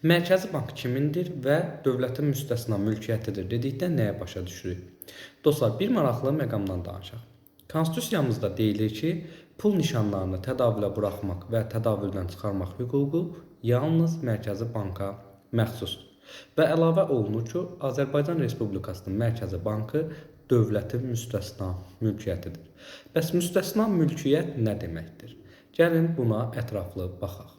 Mərkəzi bank kimindir və dövlətin müstəsna mülkiyyətidir dedikdə nəyə başa düşürük? Dostlar, bir maraqlı məqamdan danışaq. Konstitusiyamızda deyilir ki, pul nişanlarını tədavülə buraxmaq və tədavüldən çıxarmaq hüququ yalnız Mərkəzi banka məxsusdur. Və əlavə olunur ki, Azərbaycan Respublikasının Mərkəzi bankı dövlətin müstəsna mülkiyyətidir. Bəs müstəsna mülkiyyət nə deməkdir? Gəlin buna ətraflı baxaq.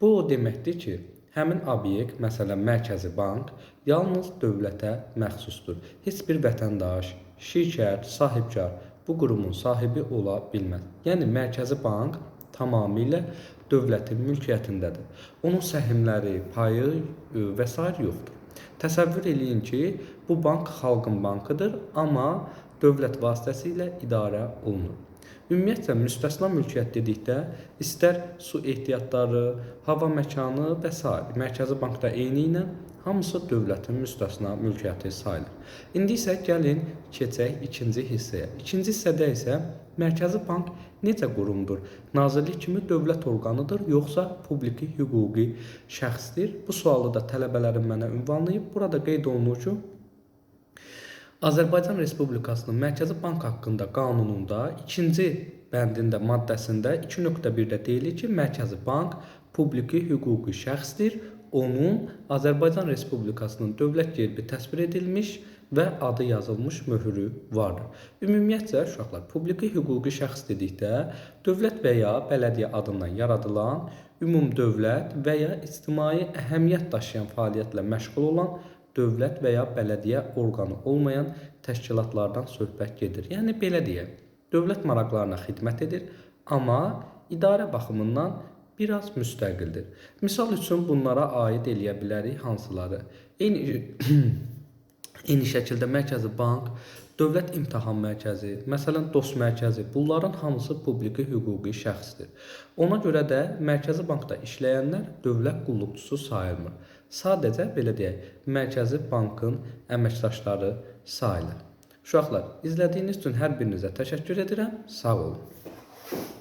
Bu o deməkdir ki, həmin obyekt, məsələn, Mərkəzi bank yalnız dövlətə məxsusdur. Heç bir vətəndaş, şirkət, sahibkar bu qurumun sahibi ola bilməz. Yəni, Mərkəzi bank tamamilə dövlətin mülkiyyətindədir. Onun səhmləri, payı və s. yoxdur. Təsəvvür eləyin ki, bu bank xalqın bankıdır, amma dövlət vasitəsilə idarə olunur. Ümumiyyətlə, müstəsna mülkiyyət dedikdə istər su ehtiyatları, hava məkanı və s. Mərkəzi bankda eyni ilə hamısı dövlətin müstəsna mülkiyyəti sayılır. İndi isə gəlin keçək ikinci hissəyə. İkinci hissədə isə Mərkəzi bank necə qurumdur? Nazirlik kimi dövlət orqanıdır, yoxsa publiki hüquqi şəxsdir? Bu sualı da tələbələrim mənə ünvanlayıb. Burada qeyd olunur ki, Azərbaycan Respublikasının Mərkəzi bank haqqında qanununda ikinci bəndində, maddəsində 2.1-də deyilir ki, Mərkəzi bank publiki hüquqi şəxsdir. Onun Azərbaycan Respublikasının dövlət gerbi təsvir edilmiş və adı yazılmış möhrü vardır. Ümumiyyətcə, uşaqlar, publiki hüquqi şəxs dedikdə dövlət və ya bələdiyyə adından yaradılan, ümumdövlət və ya ictimai əhəmiyyət daşıyan fəaliyyətlə məşğul olan dövlət və ya bələdiyyə orqanı olmayan təşkilatlardan söhbət gedir. Yəni, belə deyək, dövlət maraqlarına xidmət edir, amma idarə baxımından biraz müstəqildir. Misal üçün, bunlara aid eləyə bilərik hansıları? Eyni şəkildə Mərkəzi bank, Dövlət İmtahan Mərkəzi, məsələn, Dost Mərkəzi, bunların hamısı publiki hüquqi şəxsdir. Ona görə də Mərkəzi bankda işləyənlər dövlət qulluqçusu sayılmır. Sadəcə, belə deyək, Mərkəzi bankın əməkdaşları sayılır. Uşaqlar, izlədiyiniz üçün hər birinizə təşəkkür edirəm. Sağ olun.